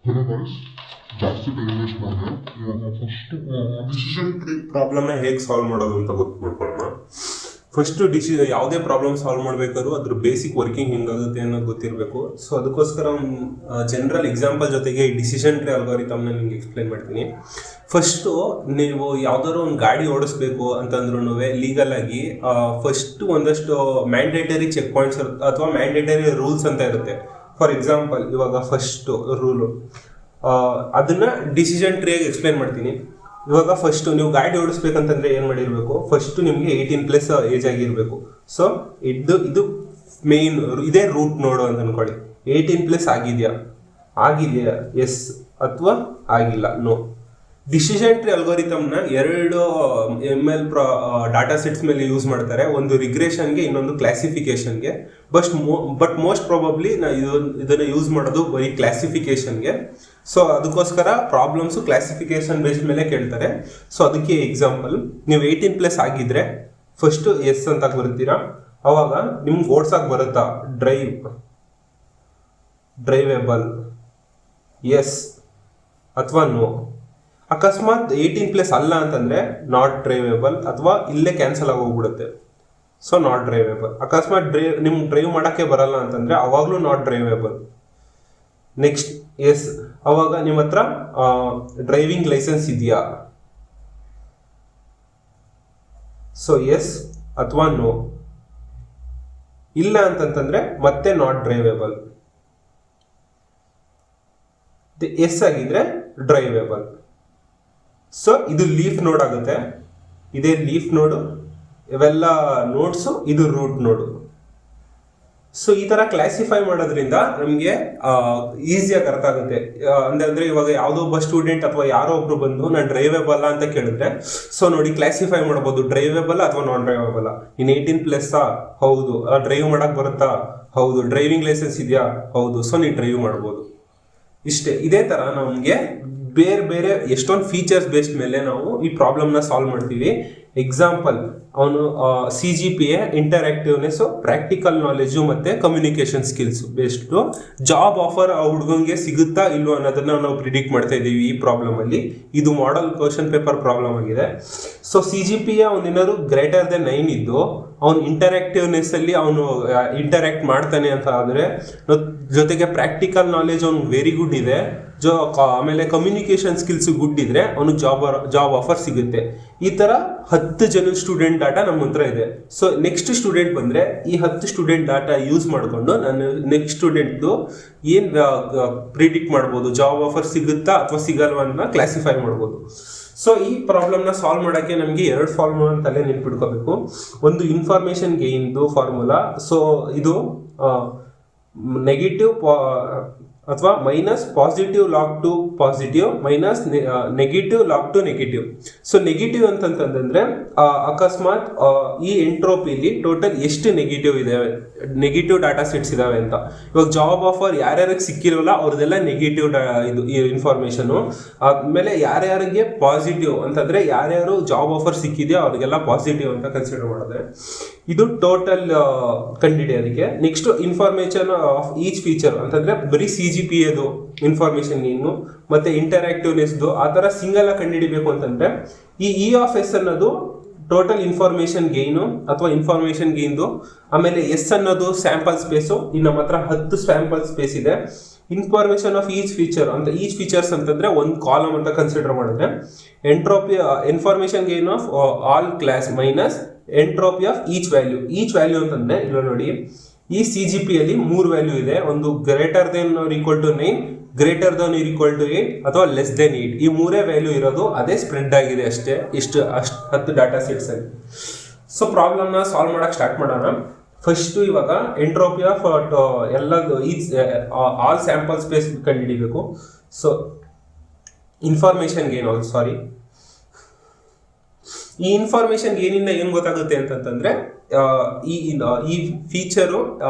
Hello guys, that's it English ನಾನು ಇವಾಗ first decision tree ಪ್ರಾಬ್ಲಮ್ನ ಹೇಗೆ ಸಾಲ್ವ್ ಮಾಡೋದು ಅಂತ ಗೊತ್ತಿಟ್ಕೊಳ್ಳೋಣ. ಫಸ್ಟ್ ಯಾವುದೇ ಪ್ರಾಬ್ಲಮ್ ಸಾಲ್ವ್ ಮಾಡಬೇಕಾದ್ರೂ ಅದ್ರ ಬೇಸಿಕ್ ವರ್ಕಿಂಗ್ ಹೆಂಗಾಗುತ್ತೆ ಅನ್ನೋದು ಗೊತ್ತಿರಬೇಕು. ಸೊ ಅದಕ್ಕೋಸ್ಕರ ಜನರಲ್ ಎಕ್ಸಾಂಪಲ್ ಜೊತೆಗೆ ಈ ಡಿಸಿಷನ್ ಟ್ರೀ ಅಲ್ಗಾರಿಥಮ್ನ ನಿಮ್ಗೆ ಎಕ್ಸ್ಪ್ಲೈನ್ ಮಾಡ್ತೀನಿ. ಫಸ್ಟು ನೀವು ಯಾವ್ದಾದ್ರು ಒಂದು ಗಾಡಿ ಓಡಿಸ್ಬೇಕು ಅಂತಂದ್ರೂ ಲೀಗಲ್ ಆಗಿ ಫಸ್ಟ್ ಒಂದಷ್ಟು ಮ್ಯಾಂಡೇಟರಿ ಚೆಕ್ ಪಾಯಿಂಟ್ಸ್ ಅಥವಾ ಮ್ಯಾಂಡೇಟರಿ ರೂಲ್ಸ್ ಅಂತ ಇರುತ್ತೆ. ಫಾರ್ ಎಕ್ಸಾಂಪಲ್ ಇವಾಗ ಫಸ್ಟ್ ರೂಲು ಅದನ್ನ ಡಿಸಿಷನ್ ಟ್ರೀಯಾಗಿ ಎಕ್ಸ್ಪ್ಲೈನ್ ಮಾಡ್ತೀನಿ. ಇವಾಗ ಫಸ್ಟ್ ನೀವು ಗಾಡಿ ಓಡಿಸ್ಬೇಕಂತಂದ್ರೆ ಏನು ಮಾಡಿರಬೇಕು, ಫಸ್ಟ್ ನಿಮಗೆ 18+ ಏಜ್ ಆಗಿರಬೇಕು. ಸೊ ಇದು ಮೇನ್ ಇದೇ ರೂಟ್ ನೋಡು ಅಂತ ಅನ್ಕೊಳ್ಳಿ. 18+ ಆಗಿದೆಯಾ ಎಸ್ ಅಥವಾ ಆಗಿಲ್ಲ ನೋ. ಡಿಸಿಷನ್ ಟ್ರೀ ಅಲ್ಗಾರಿಥಮ್ನ 2 ML ಡಾಟಾ ಸೆಟ್ಸ್ ಮೇಲೆ ಯೂಸ್ ಮಾಡ್ತಾರೆ, ಒಂದು ರಿಗ್ರೆಷನ್ಗೆ ಇನ್ನೊಂದು ಕ್ಲಾಸಿಫಿಕೇಶನ್ಗೆ. ಬಟ್ ಮೋಸ್ಟ್ ಪ್ರಾಬಬ್ಲಿ ಇದನ್ನ ಯೂಸ್ ಮಾಡೋದು ಬರೀ ಕ್ಲಾಸಿಫಿಕೇಶನ್ಗೆ. ಸೊ ಅದಕ್ಕೋಸ್ಕರ ಪ್ರಾಬ್ಲಮ್ಸು ಕ್ಲಾಸಿಫಿಕೇಶನ್ ಬೇಸ್ಡ್ ಮೇಲೆ ಕೇಳ್ತಾರೆ. ಸೊ ಅದಕ್ಕೆ ಎಕ್ಸಾಂಪಲ್, ನೀವು 18+ ಆಗಿದ್ರೆ ಫಸ್ಟ್ ಎಸ್ ಅಂತ ಬರ್ತೀರಾ. ಅವಾಗ ನಿಮ್ಗೆ ಓಡ್ಸಕ್ ಬರುತ್ತಾ, ಡ್ರೈವೇಬಲ್ ಎಸ್ ಅಥವಾ ನೋ. ಅಕಸ್ಮಾತ್ 18+ ಅಲ್ಲ ಅಂತಂದ್ರೆ ನಾಟ್ ಡ್ರೈವೇಬಲ್ ಅಥವಾ ಇಲ್ಲೇ ಕ್ಯಾನ್ಸಲ್ ಆಗೋಗ್ಬಿಡುತ್ತೆ. So not drivable. ಅಕಸ್ಮಾತ್ ನಿಮ್ಗೆ ಡ್ರೈವ್ ಮಾಡೋಕ್ಕೆ ಬರಲ್ಲ ಅಂತಂದ್ರೆ ಅವಾಗಲೂ ನಾಟ್ ಡ್ರೈವೇಬಲ್. ನೆಕ್ಸ್ಟ್ ಎಸ್, ಅವಾಗ ನಿಮ್ಮ ಹತ್ರ ಡ್ರೈವಿಂಗ್ ಲೈಸೆನ್ಸ್ ಇದೆಯಾ. ಸೊ ಎಸ್ ಅಥವಾ ನೋ. ಇಲ್ಲ ಅಂತಂತಂದ್ರೆ ಮತ್ತೆ ನಾಟ್ ಡ್ರೈವೇಬಲ್. ಎಸ್ ಆಗಿದ್ರೆ ಡ್ರೈವೇಬಲ್. ಸೊ ಇದು ಲೀಫ್ ನೋಡ್ ಆಗುತ್ತೆ. ಇದೇ ಲೀಫ್ ನೋಡು, ಇವೆಲ್ಲ ನೋಡ್ಸು, ಇದು ರೂಟ್ ನೋಡು. ಸೊ ಈ ತರ ಕ್ಲಾಸಿಫೈ ಮಾಡೋದ್ರಿಂದ ನಮಗೆ ಈಸಿಯಾಗಿ ಅರ್ಥ ಆಗುತ್ತೆ. ಅಂದ್ರೆ ಇವಾಗ ಯಾವುದೋ ಒಬ್ಬ ಸ್ಟೂಡೆಂಟ್ ಅಥವಾ ಯಾರೋ ಒಬ್ರು ಬಂದು ನಾನು ಡ್ರೈವೇಬಲ್ ಅಂತ ಕೇಳಿದ್ರೆ, ಸೊ ನೋಡಿ ಕ್ಲಾಸಿಫೈ ಮಾಡ್ಬೋದು, ಡ್ರೈವೇಬಲ್ ಅಥವಾ ನಾನ್ ಡ್ರೈವೇಬಲ್. ಇನ್ 18+ ಹೌದು. ಡ್ರೈವ್ ಮಾಡಕ್ ಬರುತ್ತಾ, ಹೌದು. ಡ್ರೈವಿಂಗ್ ಲೈಸೆನ್ಸ್ ಇದೆಯಾ, ಹೌದು. ಸೊ ನೀವು ಡ್ರೈವ್ ಮಾಡ್ಬೋದು. ಇಷ್ಟೇ. ಇದೇ ತರ ನಮಗೆ ಬೇರೆ ಬೇರೆ ಎಷ್ಟೊಂದು ಫೀಚರ್ಸ್ ಬೇಸ್ಡ್ ಮೇಲೆ ನಾವು ಈ ಪ್ರಾಬ್ಲಮ್ನ ಸಾಲ್ವ್ ಮಾಡ್ತೀವಿ. ಎಕ್ಸಾಂಪಲ್, ಅವನು CGPA, ಇಂಟರಾಕ್ಟಿವ್ನೆಸ್, ಪ್ರಾಕ್ಟಿಕಲ್ ನಾಲೆಜು ಮತ್ತೆ communication skills based job offer ಆ ಹುಡುಗಂಗೆ ಸಿಗುತ್ತಾ ಇಲ್ವೋ ಅನ್ನೋದನ್ನ ನಾವು ಪ್ರಿಡಿಕ್ಟ್ ಮಾಡ್ತಾ ಇದ್ದೀವಿ ಈ ಪ್ರಾಬ್ಲಮ್ ಅಲ್ಲಿ. ಇದು ಮಾಡೆಲ್ ಕ್ವಶನ್ ಪೇಪರ್ ಪ್ರಾಬ್ಲಮ್ ಆಗಿದೆ. ಸೊ CGPA ಅವನೇನಾದ್ರು >9 ಇದ್ದು ಅವನು ಇಂಟರಾಕ್ಟಿವ್ನೆಸ್ ಅಲ್ಲಿ ಅವನು ಇಂಟರಾಕ್ಟ್ ಮಾಡ್ತಾನೆ ಅಂತ ಆದ್ರೆ, ಜೊತೆಗೆ ಪ್ರಾಕ್ಟಿಕಲ್ ನಾಲೆಜ್ ಅವ್ನಿಗೆ ವೆರಿ ಗುಡ್ ಇದೆ, ಆಮೇಲೆ ಕಮ್ಯುನಿಕೇಶನ್ ಸ್ಕಿಲ್ಸ್ ಗುಡ್ ಇದ್ರೆ ಅವನಿಗೆ ಜಾಬ್ ಆಫರ್ ಸಿಗುತ್ತೆ. ಈ ತರ 10 ಜನ ಸ್ಟೂಡೆಂಟ್ ಡಾಟಾ ನಮ್ಮ ಹತ್ರ ಇದೆ. ಸೊ ನೆಕ್ಸ್ಟ್ ಸ್ಟೂಡೆಂಟ್ ಬಂದ್ರೆ ಈ 10 ಸ್ಟೂಡೆಂಟ್ ಡಾಟಾ ಯೂಸ್ ಮಾಡಿಕೊಂಡು ನಾನು ನೆಕ್ಸ್ಟ್ ಸ್ಟೂಡೆಂಟ್ದು ಏನ್ ಪ್ರಿಡಿಕ್ಟ್ ಮಾಡ್ಬೋದು, ಜಾಬ್ ಆಫರ್ ಸಿಗುತ್ತಾ ಅಥವಾ ಸಿಗಲ್ವಾ ಅನ್ನೋ ಕ್ಲಾಸಿಫೈ ಮಾಡ್ಬೋದು. ಸೊ ಈ ಪ್ರಾಬ್ಲಮ್ನ ಸಾಲ್ವ್ ಮಾಡೋಕ್ಕೆ ನಮಗೆ 2 ಫಾರ್ಮುಲಾ ಅಂತಲೇ ನೆನ್ಪಿಡ್ಕೋಬೇಕು. ಒಂದು ಇನ್ಫಾರ್ಮೇಶನ್ ಗೇನ್ದು ಫಾರ್ಮುಲಾ. ಸೊ ಇದು ನೆಗೆಟಿವ್ ಅಥವಾ minus positive log two positive minus negative log two negative. So negative ಅಂತಂತಂದ್ರೆ ಅಕಸ್ಮಾತ್ ಈ ಎಂಟ್ರೋಪಿಲಿ ಟೋಟಲ್ ಎಷ್ಟು ನೆಗೆಟಿವ್ ಡಾಟಾ ಸೆಟ್ಸ್ ಇದಾವೆ ಅಂತ. ಇವಾಗ ಜಾಬ್ ಆಫರ್ ಯಾರ್ಯಾರಿಗೆ ಸಿಕ್ಕಿರೋಲ್ಲ ಅವ್ರದ್ದೆಲ್ಲ ನೆಗೆಟಿವ್ ಇದು ಇನ್ಫಾರ್ಮೇಶನ್. ಆದ್ಮೇಲೆ ಯಾರ್ಯಾರಿಗೆ ಪಾಸಿಟಿವ್ ಅಂತಂದ್ರೆ ಯಾರ್ಯಾರು ಜಾಬ್ ಆಫರ್ ಸಿಕ್ಕಿದೆಯೋ ಅವ್ರಿಗೆಲ್ಲ ಪಾಸಿಟಿವ್ ಅಂತ ಕನ್ಸಿಡರ್ ಮಾಡಿದ್ರೆ ಇದು ಟೋಟಲ್ ಕಂಡಿಡಿಯೋದಕ್ಕೆ. Next information of each feature ಅಂತಂದ್ರೆ ಬರೀ CGPAದು ಇನ್ಫಾರ್ಮೇಶನ್ ಗೇನು ಮತ್ತೆ ಇಂಟರಾಕ್ಟಿವ್ನೆಸ್ದು ಆ ತರ ಸಿಂಗಲ್ ಆಗಿ ಕಂಡುಹಿಡಿಬೇಕು ಅಂತಂದ್ರೆ ಈ E(s) ಅನ್ನೋದು ಟೋಟಲ್ ಇನ್ಫಾರ್ಮೇಶನ್ ಗೇನು ಅಥವಾ ಇನ್ಫಾರ್ಮೇಶನ್ ಗೇನ್ದು. ಆಮೇಲೆ ಎಸ್ ಅನ್ನೋದು ಸ್ಯಾಂಪಲ್ ಸ್ಪೇಸು. ಇನ್ನು ನಮ್ಮ ಹತ್ರ 10 ಸ್ಯಾಂಪಲ್ ಸ್ಪೇಸ್ ಇದೆ. ಇನ್ಫಾರ್ಮೇಶನ್ ಆಫ್ ಈಚ್ ಫೀಚರ್ ಅಂತ ಈಚ್ ಫೀಚರ್ಸ್ ಅಂತಂದ್ರೆ ಒಂದು ಕಾಲಮ್ ಅಂತ ಕನ್ಸಿಡರ್ ಮಾಡಿದ್ರೆ entropy information gain of all class minus entropy of each value ಅಂತಂದ್ರೆ ಇಲ್ಲ ನೋಡಿ, ಈ CGPA ಅಲ್ಲಿ 3 ವ್ಯಾಲ್ಯೂ ಇದೆ. ಒಂದು >9, >8 ಅಥವಾ <8. ಈ 3 ವ್ಯಾಲ್ಯೂ ಇರೋದು, ಅದೇ ಸ್ಪ್ರೆಡ್ ಆಗಿದೆ ಅಷ್ಟೇ, ಅಷ್ಟು 10 ಡಾಟಾ ಸೆಟ್ಸ್ ಅಲ್ಲಿ. ಸೊ ಪ್ರಾಬ್ಲಮ್ನ ಸಾಲ್ವ್ ಮಾಡಕ್ ಸ್ಟಾರ್ಟ್ ಮಾಡೋಣ. ಫಸ್ಟ್ ಇವಾಗ ಎಂಟ್ರೋಪಿ ಆಫ್ ಎಲ್ಲದು ಆಲ್ ಸ್ಯಾಂಪಲ್ ಸ್ಪೇಸ್ ಕಂಡುಹಿಡಿಬೇಕು. ಸೊ ಇನ್ಫಾರ್ಮೇಶನ್ ಗೇನ್ ಈ ಇನ್ಫಾರ್ಮೇಶನ್ ಏನಿಂದ ಏನು ಗೊತ್ತಾಗುತ್ತೆ ಅಂತಂತಂದ್ರೆ ಈ ಫೀಚರು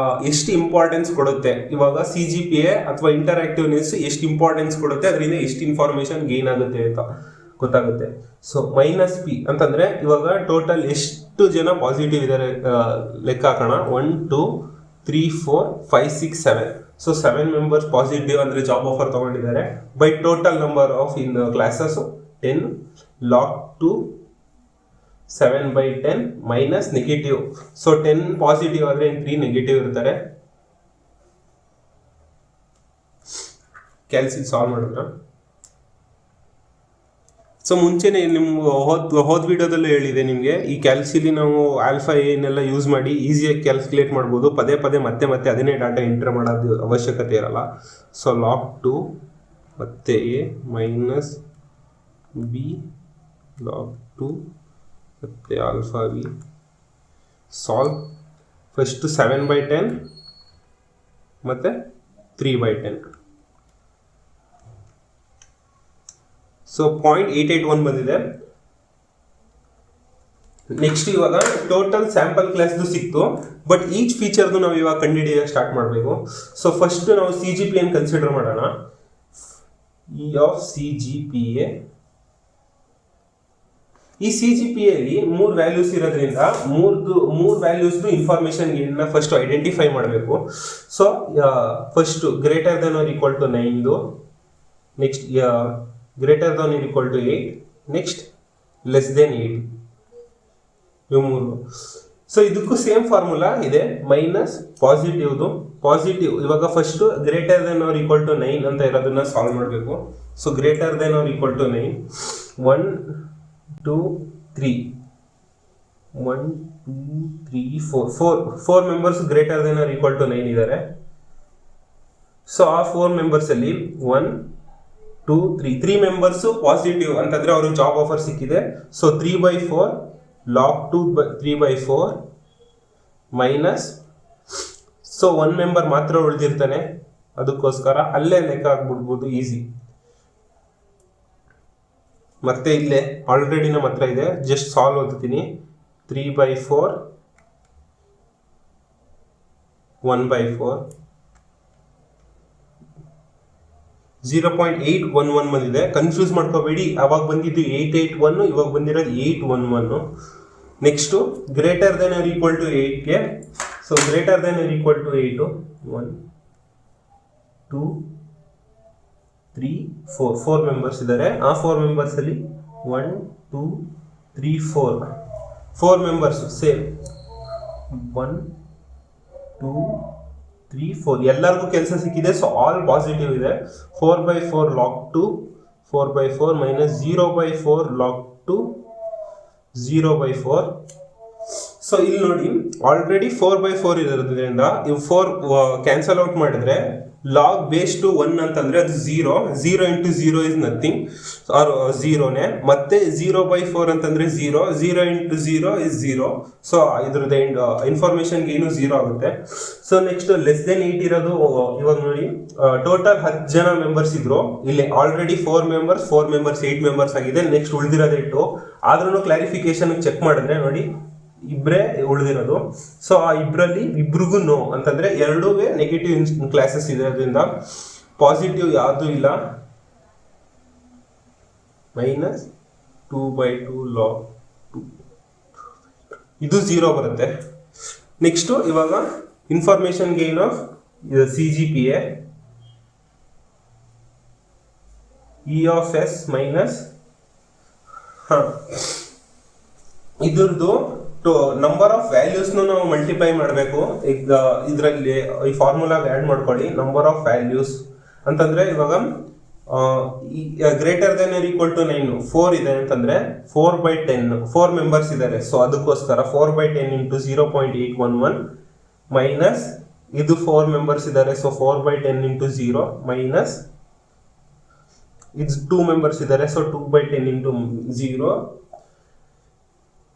ಎಷ್ಟು ಇಂಪಾರ್ಟೆನ್ಸ್ ಕೊಡುತ್ತೆ. ಇವಾಗ CGPA ಅಥವಾ ಇಂಟರಾಕ್ಟಿವ್ನೆಸ್ ಎಷ್ಟು ಇಂಪಾರ್ಟೆನ್ಸ್ ಕೊಡುತ್ತೆ, ಅದರಿಂದ ಎಷ್ಟು ಇನ್ಫಾರ್ಮೇಶನ್ ಗೇನ್ ಆಗುತ್ತೆ ಅಂತ ಗೊತ್ತಾಗುತ್ತೆ. ಸೊ -P ಅಂತಂದ್ರೆ ಇವಾಗ ಟೋಟಲ್ ಎಷ್ಟು ಜನ ಪಾಸಿಟಿವ್ ಇದ್ದಾರೆ ಲೆಕ್ಕ ಹಾಕೋಣ. 1 2 3 4 5 6 7 ಸೊ 7 ಮೆಂಬರ್ಸ್ ಪಾಸಿಟಿವ್ ಅಂದರೆ ಜಾಬ್ ಆಫರ್ ತೊಗೊಂಡಿದ್ದಾರೆ. By total number of in classes 10 log to 7/10 minus negative. So 10 positive ಆದರೆ 3 ನೆಗೆಟಿವ್ ಇರ್ತಾರೆ. ಕ್ಯಾಲ್ಸಿ ಸಾಲ್ವ್ ಮಾಡಿದ್ರ. ಸೊ ಮುಂಚೆನೆ ನಿಮ್ಗೆ ಹೋದ ವಿಡಿಯೋದಲ್ಲೂ ಹೇಳಿದೆ ನಿಮಗೆ, ಈ ಕ್ಯಾಲ್ಸಿಲಿ ನಾವು ಆಲ್ಫಾ ಏನೆಲ್ಲ ಯೂಸ್ ಮಾಡಿ ಈಸಿಯಾಗಿ ಕ್ಯಾಲ್ಕುಲೇಟ್ ಮಾಡ್ಬೋದು. ಪದೇ ಪದೇ ಮತ್ತೆ ಅದನ್ನೇ ಡಾಟಾ ಎಂಟ್ರ್ ಮಾಡೋದು ಅವಶ್ಯಕತೆ ಇರಲ್ಲ. ಸೊ ಲಾಗ್ 2 ಮತ್ತೆ ಎ ಮೈನಸ್ ಬಿ ಲಾಗ್ 2 ಮತ್ತೆ ಆಲ್ಫಾ ಬಿ ಸಾಲ್ವ್. ಫಸ್ಟ್ 7/10 ಮತ್ತೆ 3/10. ಸೊ 0.881 ಬಂದಿದೆ. ನೆಕ್ಸ್ಟ್ ಇವಾಗ ಟೋಟಲ್ ಸ್ಯಾಂಪಲ್ ಕ್ಲಾಸ್ದು ಸಿಕ್ತು, ಬಟ್ ಈಚ್ ಫೀಚರ್ದು ನಾವು ಇವಾಗ ಕಂಡುಹಿಡಿಯೋಕೆ ಸ್ಟಾರ್ಟ್ ಮಾಡಬೇಕು. ಸೊ ಫಸ್ಟ್ ನಾವು CGPA ಕನ್ಸಿಡರ್ ಮಾಡೋಣ. E of CGPA. ಈ CGPA ಅಲ್ಲಿ 3 ವ್ಯಾಲ್ಯೂಸ್ ಇರೋದ್ರಿಂದ ಮೂರು ವ್ಯಾಲ್ಯೂಸ್ದು ಇನ್ಫಾರ್ಮೇಶನ್ ಏನ ಫಸ್ಟ್ ಐಡೆಂಟಿಫೈ ಮಾಡಬೇಕು. So first greater than or equal to 9, next greater than is equal to 8, next less than 8. ಇವು 3. ಸೊ ಇದಕ್ಕೂ ಸೇಮ್ ಫಾರ್ಮುಲಾ ಇದೆ, ಮೈನಸ್ ಪಾಸಿಟಿವ್. ಇವಾಗ first greater than or equal to 9 ಅಂತ ಇರೋದನ್ನ ಸಾಲ್ವ್ ಮಾಡಬೇಕು. So greater than or equal to 9, 1 2 3 1 2 3 4 members greater than or equal to 9 ಇದ್ದಾರೆ. So ಆ 4 members ಅಲ್ಲಿ 1 2 3 ಮೆಂಬರ್ಸ್ ಪಾಸಿಟಿವ್ ಅಂತಂದ್ರೆ ಅವ್ರಿಗೆ ಜಾಬ್ ಆಫರ್ ಸಿಕ್ಕಿದೆ. So 3/4 log 2 3/4 minus. So 1 member ಮಾತ್ರ ಉಳಿದಿರ್ತಾನೆ, ಅದಕ್ಕೋಸ್ಕರ ಅಲ್ಲೇ ಲೆಕ್ಕ ಹಾಕ್ಬಿಡ್ಬೋದು ಈಸಿ. ಮತ್ತೆ ಇಲ್ಲೇ ಆಲ್ರೆಡಿ ನಮ್ಮ ಹತ್ರ ಇದೆ, ಜಸ್ಟ್ ಸಾಲ್ವ್ ಓದ್ತೀನಿ. 3/4 1/4 0.811 ಬಂದಿದೆ. ಕನ್ಫ್ಯೂಸ್ ಮಾಡ್ಕೋಬೇಡಿ, ಅವಾಗ ಬಂದಿದ್ದು 881, ಇವಾಗ ಬಂದಿರೋದು 811. Next greater than or equal to 8ಗೆ. So greater than or equal to 8, 1 2 3 4 members ಇದ್ದಾರೆ. ಆ 4 ಮೆಂಬರ್ಸ್ ಅಲ್ಲಿ 1 2 3 4 ಮೆಂಬರ್ಸ್ ಸೇಮ್ 1 2 3 4 ಎಲ್ಲರಿಗೂ ಕೆಲಸ ಸಿಕ್ಕಿದೆ. ಸೊ ಆಲ್ ಪಾಸಿಟಿವ್ ಇದೆ. 4/4 ಲಾಗ್ 2 4/4 ಮೈನಸ್ 0/4 ಲಾಗ್ 2 0/4. ಸೊ ಇಲ್ಲಿ ನೋಡಿ ಆಲ್ರೆಡಿ 4/4 ಇರೋದ್ರಿಂದ ಇವು 4 ಕ್ಯಾನ್ಸಲ್ ಔಟ್ ಮಾಡಿದ್ರೆ ಲಾಗ್ ಬೇಸ್ ಟು 1 ಅಂತಂದ್ರೆ ಅದು 0 ಇಂಟು 0 ಇಸ್ ನಥಿಂಗ್, ಆರ್ 0ನೇ. ಮತ್ತೆ 0/4 ಅಂತಂದ್ರೆ 0 ಇಂಟು 0 ಇಸ್ 0. ಸೊ ಇದ್ರದ್ದು ಇನ್ಫಾರ್ಮೇಶನ್ಗೆ ಏನು 0 ಆಗುತ್ತೆ. ಸೊ ನೆಕ್ಸ್ಟ್ ಲೆಸ್ ದೆನ್ 8 ಇರೋದು, ಇವಾಗ ನೋಡಿ ಟೋಟಲ್ 10 ಜನ ಮೆಂಬರ್ಸ್ ಇದ್ರು, ಇಲ್ಲಿ ಆಲ್ರೆಡಿ 4 ಮೆಂಬರ್ಸ್ 8 ಮೆಂಬರ್ಸ್ ಆಗಿದೆ. ನೆಕ್ಸ್ಟ್ ಉಳಿದಿರೋದು 8. ಆದ್ರೂ ಕ್ಲಾರಿಫಿಕೇಶನ್ ಚೆಕ್ ಮಾಡಿದ್ರೆ ನೋಡಿ ಇಬ್ಬರೇ ಉಳಿದಿರೋದು. ಸೊ ಆ ಇಬ್ಬರಲ್ಲಿ ಇಬ್ರಿಗೂ ನೋ ಅಂತಂದ್ರೆ ಎರಡೂ ನೆಗೆಟಿವ್ ಕ್ಲಾಸಸ್ ಇರೋದ್ರಿಂದ ಪಾಸಿಟಿವ್ ಯಾವುದು ಇಲ್ಲ. ಮೈನಸ್ 2/2 ಲಾಗ್ 2 ಇದು 0 ಬರುತ್ತೆ. ನೆಕ್ಸ್ಟ್ ಇವಾಗ information gain of CGPA E of S minus ಇದ್ರದ್ದು ನಂಬರ್ ಆಫ್ ವ್ಯಾಲ್ಯೂಸ್ನು ನಾವು ಮಲ್ಟಿಪ್ಲೈ ಮಾಡಬೇಕು. ಈಗ ಇದರಲ್ಲಿ ಈ ಫಾರ್ಮುಲಾಗ ಆ್ಯಡ್ ಮಾಡ್ಕೊಳ್ಳಿ. ನಂಬರ್ ಆಫ್ ವ್ಯಾಲ್ಯೂಸ್ ಅಂತಂದ್ರೆ ಇವಾಗ greater than or equal to 9 4 ಇದೆ ಅಂತಂದ್ರೆ 4/10 4 ಮೆಂಬರ್ಸ್ ಇದ್ದಾರೆ. ಸೊ ಅದಕ್ಕೋಸ್ಕರ 4/10 ಇಂಟು 0.811 ಮೈನಸ್ ಇದು 4 ಮೆಂಬರ್ಸ್ ಇದ್ದಾರೆ. ಸೊ 4/10 ಇಂಟು 0 ಮೈನಸ್ ಇದು 2 ಮೆಂಬರ್ಸ್ ಇದ್ದಾರೆ. So 2/10 into 0.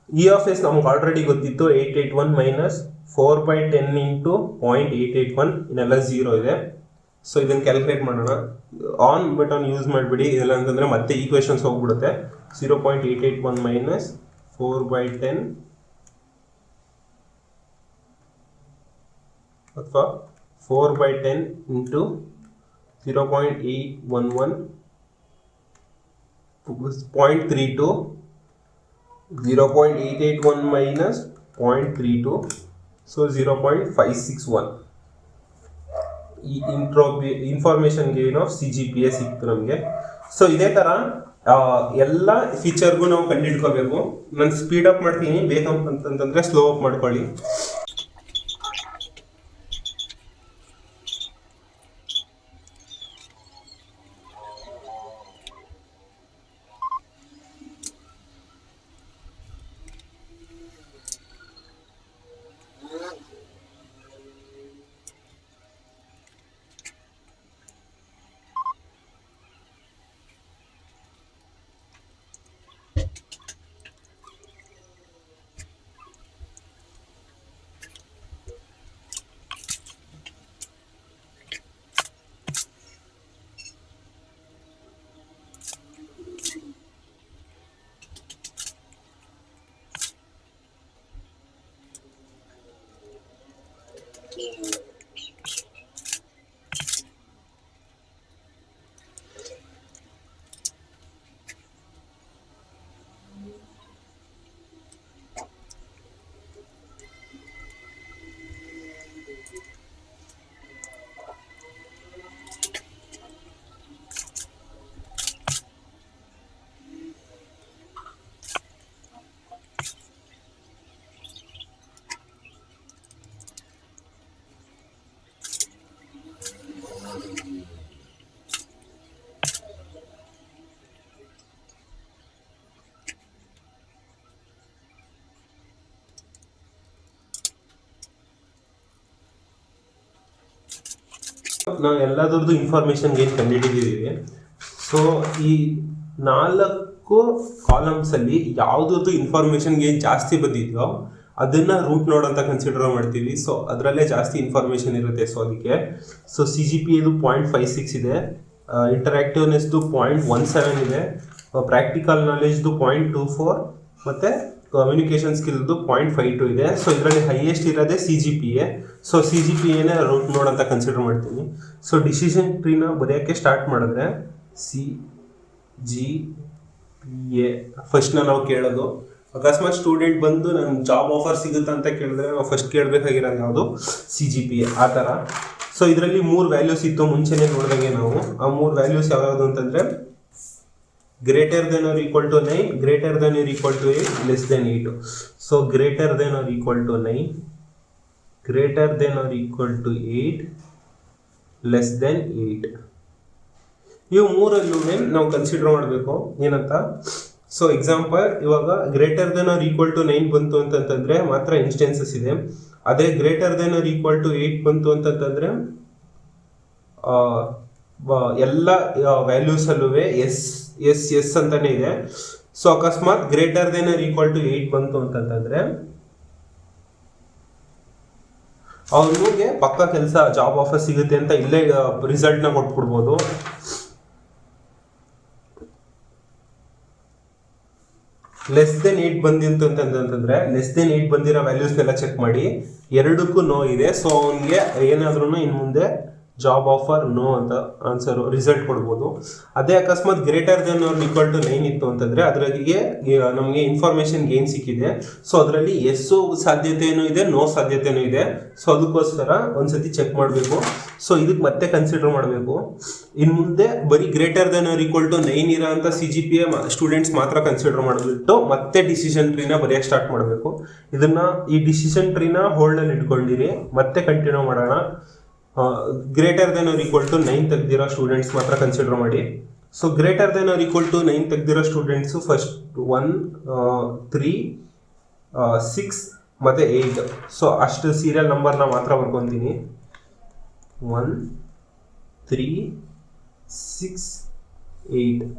E of S ನಮ್ಗೆ ಆಲ್ರೆಡಿ ಗೊತ್ತಿತ್ತು 881 ಮೈನಸ್ 4/10 ಇಂಟು 0.881 ಇದೆಲ್ಲ 0 ಇದೆ. ಸೊ ಇದನ್ನು ಕ್ಯಾಲ್ಕುಲೇಟ್ ಮಾಡೋಣ. ಆನ್ ಬಟನ್ ಯೂಸ್ ಮಾಡಿಬಿಡಿ, ಇದೆಲ್ಲ ಅಂತಂದರೆ ಮತ್ತೆ ಈಕ್ವೇಷನ್ಸ್ ಹೋಗ್ಬಿಡುತ್ತೆ. 0.881 ಮೈನಸ್ 4/10 ಅಥವಾ 4/10 ಇಂಟು 0.811 0.32 0.881 minus 0.32 so 0.561 ಈ ಇನ್ಫಾರ್ಮೇಷನ್ ಗೇನ್ ಆಫ್ CGPA ಸಿಕ್ತು ನಮಗೆ. ಸೊ ಇದೇ ಥರ ಎಲ್ಲ ಫೀಚರ್ಗೂ ನಾವು ಕಂಡುಹಿಡ್ಕೋಬೇಕು. ನಾನು ಸ್ಪೀಡ್ ಅಪ್ ಮಾಡ್ತೀನಿ, ಬೇಕಂತಂದ್ರೆ ಸ್ಲೋ ಅಪ್ ಮಾಡ್ಕೊಳ್ಳಿ. ನಾವು ಎಲ್ಲದರದ್ದು ಇನ್ಫಾರ್ಮೇಷನ್ ಗೇನ್ ಕಂಡುಹಿಡಿದಿದ್ದೀವಿ. ಸೊ ಈ 4 ಕಾಲಮ್ಸ್ ಅಲ್ಲಿ ಯಾವುದ್ರದ್ದು ಇನ್ಫಾರ್ಮೇಷನ್ ಗೇನ್ ಜಾಸ್ತಿ ಬಂದಿದೆಯೋ ಅದನ್ನ ರೂಟ್ ನೋಡ್ ಅಂತ ಕನ್ಸಿಡರ್ ಮಾಡ್ತೀವಿ. ಸೊ ಅದರಲ್ಲೇ ಜಾಸ್ತಿ ಇನ್ಫಾರ್ಮೇಷನ್ ಇರುತ್ತೆ. ಸೊ ಅದಕ್ಕೆ CGPA 0.56 ಇದೆ, ಇಂಟರಾಕ್ಟಿವ್ನೆಸ್ದು 0.17 ಇದೆ, ಪ್ರಾಕ್ಟಿಕಲ್ ನಾಲೆಜ್ದು 0.24 ಮತ್ತೆ ಕಮ್ಯುನಿಕೇಷನ್ ಸ್ಕಿಲ್ದು 0.52 ಇದೆ. ಸೊ ಇದರಲ್ಲಿ ಹೈಯೆಸ್ಟ್ ಇರೋದೇ CGPA. ಸೊ CGPAನೇ ರೂಟ್ ನೋಡ್ ಅಂತ ಕನ್ಸಿಡರ್ ಮಾಡ್ತೀನಿ. ಸೊ ಡಿಸಿಷನ್ ಟ್ರೀನ ಬರೆಯೋಕ್ಕೆ ಸ್ಟಾರ್ಟ್ ಮಾಡಿದ್ರೆ CGPA ಫಸ್ಟ್ನ ನಾವು ಕೇಳೋದು. ಅಕಸ್ಮಾತ್ ಸ್ಟೂಡೆಂಟ್ ಬಂದು ನಂಗೆ ಜಾಬ್ ಆಫರ್ ಸಿಗುತ್ತಾ ಅಂತ ಕೇಳಿದ್ರೆ ನಾವು ಫಸ್ಟ್ ಕೇಳಬೇಕಾಗಿರೋದು ಯಾವುದು? CGPA. ಆ ಥರ. ಸೊ ಇದರಲ್ಲಿ 3 ವ್ಯಾಲ್ಯೂಸ್ ಇತ್ತು ಮುಂಚೆನೇ ನೋಡಿದಂಗೆ ನಾವು. ಆ 3 ವ್ಯಾಲ್ಯೂಸ್ ಯಾವ್ಯಾವುದು ಅಂತಂದರೆ greater than or equal to 9, greater than or equal to 8, less than 8. So greater than or equal to 9, greater than or equal to 8, less than 8. ಇವು ಮೂರಲ್ಲೂ ನಾವು ಕನ್ಸಿಡರ್ ಮಾಡಬೇಕು ಏನಂತ. ಸೊ ಎಕ್ಸಾಂಪಲ್, ಇವಾಗ greater than or equal to 9 ಬಂತು ಅಂತಂತಂದ್ರೆ ಮಾತ್ರ instances ಇದೆ. ಅದೇ greater than or equal to 8 ಬಂತು ಅಂತಂತಂದ್ರೆ ಎಲ್ಲ ವ್ಯಾಲ್ಯೂಸ್ ಅಲ್ಲೂ ಎಸ್ ಅಂತಾನೆ ಇದೆ. ಸೊ ಅಕಸ್ಮಾತ್ greater than or equal to 8 ಬಂತು ಅಂತಂತಂದ್ರೆ ಅವನಿಗೆ ಪಕ್ಕ ಕೆಲಸ ಜಾಬ್ ಆಫರ್ ಸಿಗುತ್ತೆ ಅಂತ ಇಲ್ಲೇ ರಿಸಲ್ಟ್ ನ ಕೊಟ್ಬಿಡ್ಬೋದು. ಲೆಸ್ ದೆನ್ 8 ಬಂದಿತ್ತು ಅಂತಂದ್ರೆ ಲೆಸ್ ದೆನ್ 8 ಬಂದಿರೋ ವ್ಯಾಲ್ಯೂಸ್ನೆಲ್ಲ ಚೆಕ್ ಮಾಡಿ, ಎರಡಕ್ಕೂ ನೋ ಇದೆ. ಸೊ ಅವನಿಗೆ ಏನಾದ್ರೂ ಇನ್ನು ಮುಂದೆ ಜಾಬ್ ಆಫರ್ ನೋ ಅಂತ ಆನ್ಸರ್ ರಿಸಲ್ಟ್ ಕೊಡ್ಬೋದು. ಅದೇ ಅಕಸ್ಮಾತ್ greater than or equal to 9 ಇತ್ತು ಅಂತಂದ್ರೆ ಅದರಲ್ಲಿ ನಮಗೆ ಇನ್ಫಾರ್ಮೇಶನ್ ಗೇನ್ ಸಿಕ್ಕಿದೆ. ಸೊ ಅದರಲ್ಲಿ ಎಸ್ಸು ಸಾಧ್ಯತೆನೂ ಇದೆ, ನೋ ಸಾಧ್ಯತೆನೂ ಇದೆ. ಸೊ ಅದಕ್ಕೋಸ್ಕರ ಒಂದ್ಸತಿ ಚೆಕ್ ಮಾಡಬೇಕು. ಸೊ ಇದಕ್ಕೆ ಮತ್ತೆ ಕನ್ಸಿಡರ್ ಮಾಡಬೇಕು. ಇನ್ನು ಮುಂದೆ ಬರೀ greater than or equal to 9 ಇರೋ ಅಂತ CGPA ಸ್ಟೂಡೆಂಟ್ಸ್ ಮಾತ್ರ ಕನ್ಸಿಡರ್ ಮಾಡಿಬಿಟ್ಟು ಮತ್ತೆ ಡಿಸಿಷನ್ ಟ್ರೀನ ಬರೆಯಕ್ಕೆ ಸ್ಟಾರ್ಟ್ ಮಾಡಬೇಕು. ಈ ಡಿಸಿಷನ್ ಟ್ರೀನ ಹೋಲ್ಡಲ್ಲಿ ಇಟ್ಕೊಂಡಿರಿ, ಮತ್ತೆ ಕಂಟಿನ್ಯೂ ಮಾಡೋಣ. Greater than or equal to 9 ತೆಗ್ದಿರೋ ಸ್ಟೂಡೆಂಟ್ಸ್ ಮಾತ್ರ ಕನ್ಸಿಡರ್ ಮಾಡಿ. So greater than or equal to 9 ತೆಗ್ದಿರೋ ಸ್ಟೂಡೆಂಟ್ಸು ಫಸ್ಟ್ 1, 3, 6 ಮತ್ತು 8. ಸೊ ಅಷ್ಟು ಸೀರಿಯಲ್ ನಂಬರ್ನ ಮಾತ್ರ ಬರ್ಕೊತೀನಿ. 1, 3, 6, 8.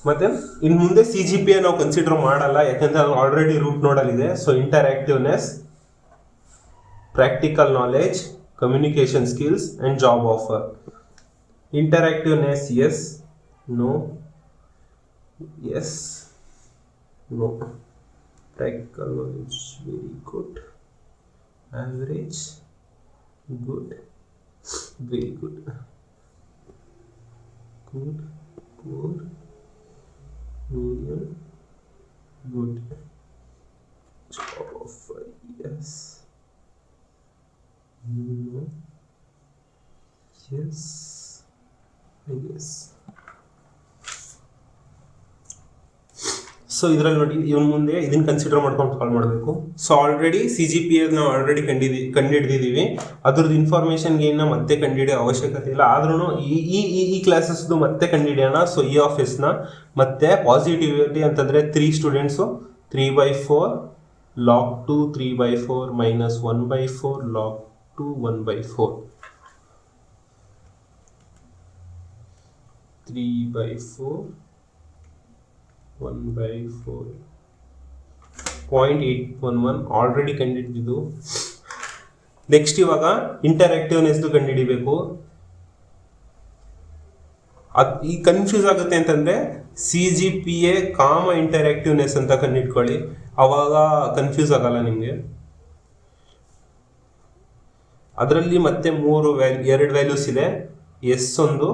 ಮತ್ತೆ ಇನ್ನು ಮುಂದೆ CGPA ನಾವು ಕನ್ಸಿಡರ್ ಮಾಡಲ್ಲ, ಯಾಕೆಂದ್ರೆ ಅದು ಆಲ್ರೆಡಿ ರೂಟ್ ನೋಡಲ್ಲಿದೆ. So interactiveness, practical knowledge, communication skills and job offer. Interactiveness, yes, no, yes, no. Practical knowledge, very good. Average, good, very good. Good, poor, medium, good. Job offer, yes. No. So ಇದರಲ್ಲಿ ನೋಡಿ ಇವನ್ ಮುಂದೆ ಇದನ್ನ consider ಮಾಡ್ಕೊಂಡು solve ಮಾಡಬೇಕು. So already CGPA ನಾವು already ಕಂಡುಹಿಡಿದಿದ್ದೀವಿ. ಅದ್ರದ್ದು information ಗೇನ್ನ ಮತ್ತೆ ಕಂಡುಹಿಡಿಯೋ ಅವಶ್ಯಕತೆ ಇಲ್ಲ. ಆದ್ರೂ ಈ ಕ್ಲಾಸಸ್ದು ಮತ್ತೆ ಕಂಡುಹಿಡಿಯೋಣ. ಸೊ E(s)ನ ಮತ್ತೆ ಪಾಸಿಟಿವಿಟಿ ಅಂತಂದ್ರೆ 3 students 3/4 log 2 3/4 minus 1/4 log 2 1/4 3/4 1/4 0.811 already ಕಂಡುಹಿಡಿದಿದ್ದು. Next ಇವಾಗ ಇಂಟರಾಕ್ಟಿವ್ನೆಸ್ ಕಂಡುಹಿಡಿಬೇಕು. ಈ ಕನ್ಫ್ಯೂಸ್ ಆಗುತ್ತೆ ಅಂತಂದ್ರೆ CGPA ಇಂಟರಾಕ್ಟಿವ್ನೆಸ್ ಅಂತ ಕಂಡುಹಿಡ್ಕೊಳ್ಳಿ, ಅವಾಗ ಕನ್ಫ್ಯೂಸ್ ಆಗಲ್ಲ ನಿಮಗೆ. ಅದರಲ್ಲಿ ಮತ್ತೆ 2 ವ್ಯಾಲ್ಯೂಸ್ ಇದೆ, ಎಸ್ ಒಂದು,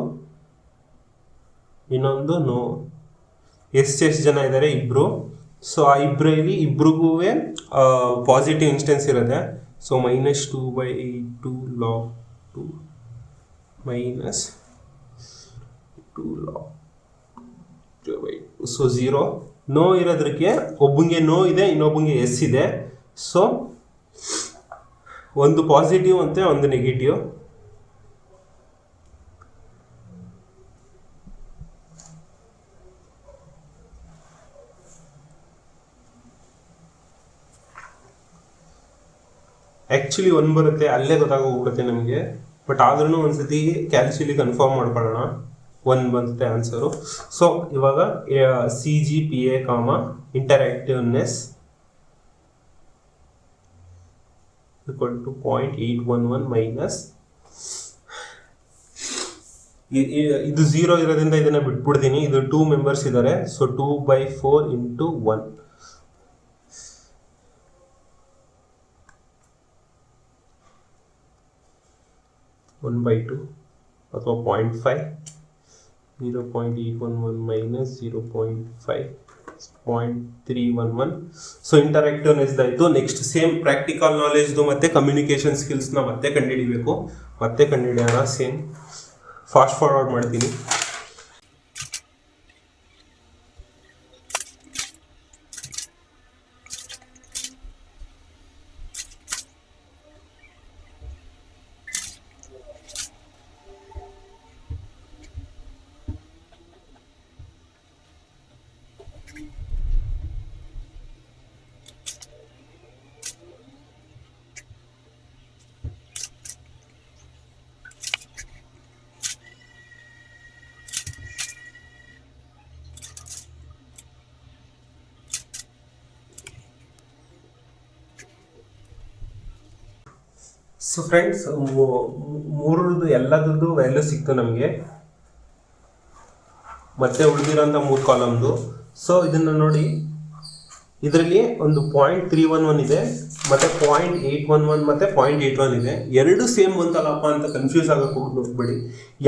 ಇನ್ನೊಂದು ನೋ. ಎಷ್ಟು ಜನ ಇದ್ದಾರೆ? 2. ಸೊ ಆ ಇಬ್ರಿಗೂ ಪಾಸಿಟಿವ್ ಇನ್ಸ್ಟೆನ್ಸ್ ಇರುತ್ತೆ. So -2/2 log 2 minus 2 log 2/2. So 0. No ಇರೋದಕ್ಕೆ ಒಬ್ಬಂಗೆ ನೋ ಇದೆ, ಇನ್ನೊಬ್ಬಂಗೆ ಎಸ್ ಇದೆ. ಸೊ ಒಂದು ಪಾಸಿಟಿವ್ ಅಂತೆ, ಒಂದು ನೆಗೆಟಿವ್. ಆ್ಯಕ್ಚುಲಿ 1 ಬರುತ್ತೆ, ಅಲ್ಲೇ ಗೊತ್ತಾಗೋಗ್ಬಿಡುತ್ತೆ ನಮಗೆ. ಬಟ್ ಆದ್ರೂ ಒಂದ್ಸತಿ ಕ್ಯಾಲ್ಸಿಲಿ ಕನ್ಫರ್ಮ್ ಮಾಡ್ಕೊಳ್ಳೋಣ. 1 ಬಂತೆ ಆನ್ಸರು. ಸೊ ಇವಾಗ CGPA ಇಂಟರಾಕ್ಟಿವ್ನೆಸ್ equal to 0.811 ಮೈನಸ್ ಇದು 0 ಇರೋದ್ರಿಂದ ಇದನ್ನ ಬಿಟ್ಬಿಡ್ತೀನಿ. ಇದು 2 ಮೆಂಬರ್ಸ್ ಇದ್ದಾರೆ. ಸೊ 2/4 into 1 1/2 ಅಥವಾ 0.5 0.811 minus 0.5 0.311. ಸೊ ಇಂಟರಾಕ್ಟಿವ್ನೆಸ್ ಆಯಿತು. ನೆಕ್ಸ್ಟ್ ಸೇಮ್ ಪ್ರಾಕ್ಟಿಕಲ್ ನಾಲೆಜ್ದು ಮತ್ತೆ ಕಮ್ಯುನಿಕೇಷನ್ ಸ್ಕಿಲ್ಸ್ನ ಮತ್ತೆ ಕಂಡುಹಿಡಿಬೇಕು. ಮತ್ತೆ ಕಂಡುಹಿಡಿಯೋಣ. ಸೇಮ್ ಫಾಸ್ಟ್ ಫಾರ್ವರ್ಡ್ ಮಾಡ್ತೀನಿ. ಸೊ ಫ್ರೆಂಡ್ಸ್, ಮೂರರದ್ದು ಎಲ್ಲದರದ್ದು ವ್ಯಾಲ್ಯೂ ಸಿಕ್ತು ನಮಗೆ. ಮತ್ತೆ ಉಳಿದಿರೋಂಥ 3 ಕಾಲಮ್ದು. ಸೊ ಇದನ್ನು ನೋಡಿ, ಇದರಲ್ಲಿ ಒಂದು 0.311 ಇದೆ, ಮತ್ತೆ 0.811 ಮತ್ತೆ 0.81 ಇದೆ. ಎರಡು ಸೇಮ್ ಬಂತಲ್ಲಪ್ಪ ಅಂತ ಕನ್ಫ್ಯೂಸ್ ಆಗಕ್ಕೆ ಹೋಗ್ಬೇಡಿ.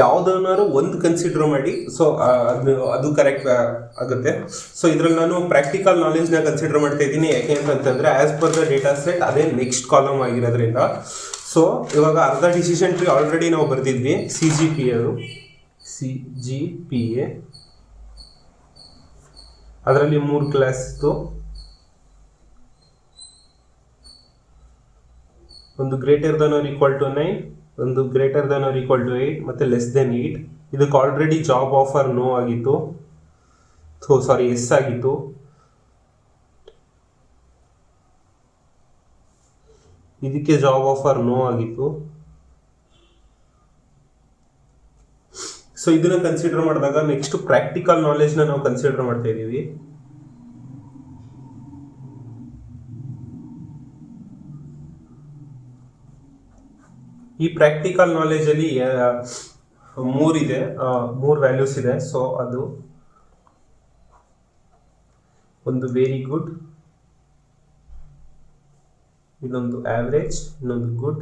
ಯಾವುದನ್ನಾರು ಒಂದು ಕನ್ಸಿಡರ್ ಮಾಡಿ. ಸೊ ಅದು ಕರೆಕ್ಟ್ ಆಗುತ್ತೆ. ಸೊ ಇದರಲ್ಲಿ ನಾನು ಪ್ರಾಕ್ಟಿಕಲ್ ನಾಲೆಜ್ನ ಕನ್ಸಿಡರ್ ಮಾಡ್ತಾ ಇದ್ದೀನಿ. ಯಾಕೆ ಅಂತಂದರೆ as per the data set ಅದೇ ನೆಕ್ಸ್ಟ್ ಕಾಲಮ್ ಆಗಿರೋದ್ರಿಂದ. ಸೊ ಇವಾಗ ಅರ್ಧ ಡಿಸಿಷನ್ ಟ್ರೀ ಆಲ್ರೆಡಿ ನಾವು ಬರೆದಿದ್ವಿ. CGPA ಅದರಲ್ಲಿ 3 ಕ್ಲಾಸ್ ಇತ್ತು. ಒಂದು greater than or equal to 9, ಒಂದು greater than or equal to 8 ಮತ್ತೆ ಲೆಸ್ ದೆನ್ 8. ಇದಕ್ಕೆ ಆಲ್ರೆಡಿ ಜಾಬ್ ಆಫರ್ ನೋ ಆಗಿತ್ತು, ಎಸ್ ಆಗಿತ್ತು. ಇದಕ್ಕೆ ಜಾಬ್ ಆಫರ್ ನೋ ಆಗಿತ್ತು. ಸೊ ಇದನ್ನ ಕನ್ಸಿಡರ್ ಮಾಡಿದಾಗ ನೆಕ್ಸ್ಟ್ ಪ್ರಾಕ್ಟಿಕಲ್ ನಾಲೆಜ್ನ ನಾವು ಕನ್ಸಿಡರ್ ಮಾಡ್ತಾ ಇದ್ದೀವಿ. ಈ ಪ್ರಾಕ್ಟಿಕಲ್ ನಾಲೆಜ್ ಅಲ್ಲಿ 3 ವ್ಯಾಲ್ಯೂಸ್ ಇದೆ. ಸೊ ಅದು ಒಂದು ವೆರಿ ಗುಡ್, ಇನ್ನೊಂದು ಆವರೇಜ್, ಇನ್ನೊಂದು ಗುಡ್,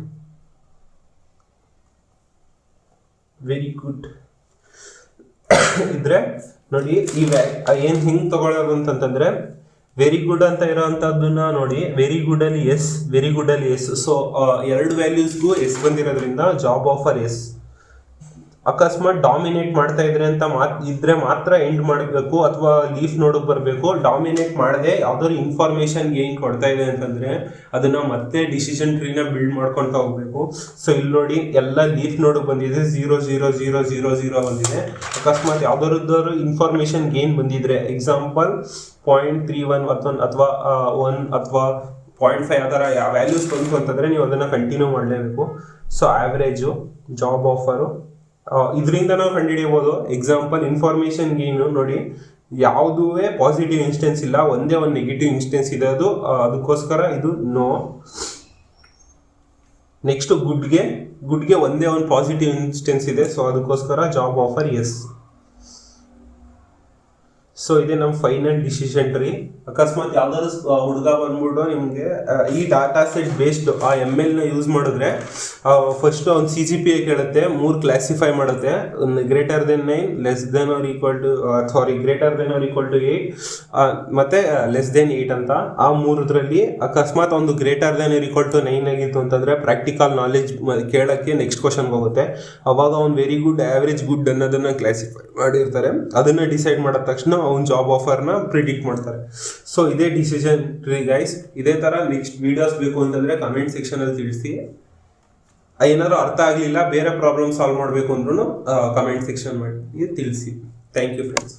ವೆರಿ ಗುಡ್ ಇದ್ರೆ ನೋಡಿ. ಈ ಏನ್ ಹಿಂಗ್ ತಗೊಳ್ಳೋದು ಅಂತಂದ್ರೆ, ವೆರಿ ಗುಡ್ ಅಂತ ಇರೋಂಥದ್ದನ್ನ ನೋಡಿ, ವೆರಿ ಗುಡ್ ಅಲ್ಲಿ ಎಸ್, ವೆರಿ ಗುಡ್ ಅಲ್ಲಿ ಎಸ್. ಸೊ 2 ವ್ಯಾಲ್ಯೂಸ್ಗೂ ಎಸ್ ಬಂದಿರೋದ್ರಿಂದ ಜಾಬ್ ಆಫರ್ ಎಸ್. ಅಕಸ್ಮಾತ್ ಡಾಮಿನೇಟ್ ಮಾಡ್ತಾ ಇದ್ರೆ ಅಂತ ಇದ್ರೆ ಮಾತ್ರ ಎಂಡ್ ಮಾಡಬೇಕು ಅಥವಾ ಲೀಫ್ ನೋಡಕ್ ಬರಬೇಕು. ಡಾಮಿನೇಟ್ ಮಾಡದೆ ಯಾವ್ದಾದ್ರು ಇನ್ಫಾರ್ಮೇಶನ್ ಏನ್ ಕೊಡ್ತಾ ಇದೆ ಅಂತಂದ್ರೆ ಅದನ್ನ ಮತ್ತೆ ಡಿಸಿಷನ್ ಟ್ರೀನ ಬಿಲ್ಡ್ ಮಾಡ್ಕೊಂತ ಹೋಗ್ಬೇಕು. ಸೊ ಇಲ್ಲಿ ನೋಡಿ ಎಲ್ಲ ಲೀಫ್ ನೋಡಕ್ ಬಂದಿದೆ 0 0 0 0 0 ಬಂದಿದೆ. ಅಕಸ್ಮಾತ್ ಯಾವ್ದಾದ್ರು ಇನ್ಫಾರ್ಮೇಶನ್ ಗೇನ್ ಬಂದಿದ್ರೆ ಎಕ್ಸಾಂಪಲ್ 0.31 ಅಥವಾ 1 ಅಥವಾ 0.5 ಆ ಥರ ವ್ಯಾಲ್ಯೂಸ್ ಬಂತು ಅಂತಂದ್ರೆ ನೀವು ಅದನ್ನ ಕಂಟಿನ್ಯೂ ಮಾಡಲೇಬೇಕು. ಸೊ ಆವ್ರೇಜು, ಜಾಬ್ ಆಫರು, ಇದರಿಂದ ನಾವು ಕಂಡುಹಿಡಿಯಬಹುದು. ಎಕ್ಸಾಂಪಲ್ ಇನ್ಫಾರ್ಮೇಶನ್ ಗೇನು ನೋಡಿ, ಯಾವುದೂ ಪಾಸಿಟಿವ್ ಇನ್ಸ್ಟೆನ್ಸ್ ಇಲ್ಲ, ಒಂದೇ ಒಂದು ನೆಗೆಟಿವ್ ಇನ್ಸ್ಟೆನ್ಸ್ ಇದೆ, ಅದಕ್ಕೋಸ್ಕರ ಇದು ನೋ. ನೆಕ್ಸ್ಟ್ ಗುಡ್ಗೆ ಒಂದೇ ಒಂದು ಪಾಸಿಟಿವ್ ಇನ್ಸ್ಟೆನ್ಸ್ ಇದೆ, ಸೊ ಅದಕ್ಕೋಸ್ಕರ ಜಾಬ್ ಆಫರ್ ಎಸ್. ಸೊ ಇದೇ ನಮ್ಮ ಫೈನಲ್ ಡಿಸಿಷನ್ ಟ್ರೀ. ಅಕಸ್ಮಾತ್ ಯಾವ್ದಾದ್ರು ಹುಡುಗ ಬಂದ್ಬಿಟ್ಟು ನಿಮಗೆ ಈ ಡಾಟಾ ಸೆಟ್ ಬೇಸ್ಡ್ ಆ ML ನ ಯೂಸ್ ಮಾಡಿದ್ರೆ ಫಸ್ಟ್ ಒಂದು CGPA ಕೇಳುತ್ತೆ, 3 ಕ್ಲಾಸಿಫೈ ಮಾಡುತ್ತೆ, greater than 9, less than or equal to greater than or equal to 8 ಮತ್ತೆ ಲೆಸ್ ದೆನ್ 8 ಅಂತ. ಆ ಮೂರದ್ರಲ್ಲಿ ಅಕಸ್ಮಾತ್ ಒಂದು greater than or equal to 9 ಆಗಿತ್ತು ಅಂತಂದ್ರೆ ಪ್ರಾಕ್ಟಿಕಲ್ ನಾಲೆಜ್ ಕೇಳಕ್ಕೆ ನೆಕ್ಸ್ಟ್ ಕ್ವಶನ್ಗೆ ಹೋಗುತ್ತೆ. ಅವಾಗ ಅವ್ನು ವೆರಿ ಗುಡ್, ಆವ್ರೇಜ್, ಗುಡ್ ಅನ್ನೋದನ್ನ ಕ್ಲಾಸಿಫೈ ಮಾಡಿರ್ತಾರೆ. ಅದನ್ನ ಡಿಸೈಡ್ ಮಾಡಿದ ತಕ್ಷಣ ಅವ್ನು ಜಾಬ್ ಆಫರ್ನ ಪ್ರಿಡಿಕ್ಟ್ ಮಾಡ್ತಾರೆ. ಸೊ ಇದೇ ಡಿಸಿಷನ್ ಟ್ರೀ ಗೈಸ್. ಇದೇ ತರ ನೆಕ್ಸ್ಟ್ ವಿಡಿಯೋಸ್ ಬೇಕು ಅಂತಂದ್ರೆ ಕಮೆಂಟ್ ಸೆಕ್ಷನ್ ಅಲ್ಲಿ ತಿಳಿಸಿ. ಏನಾದ್ರು ಅರ್ಥ ಆಗಲಿಲ್ಲ, ಬೇರೆ ಪ್ರಾಬ್ಲಮ್ ಸಾಲ್ವ್ ಮಾಡಬೇಕು ಅಂದ್ರೂ ಕಮೆಂಟ್ ಸೆಕ್ಷನ್ ಮಾಡಿ ತಿಳಿಸಿ. Thank you friends.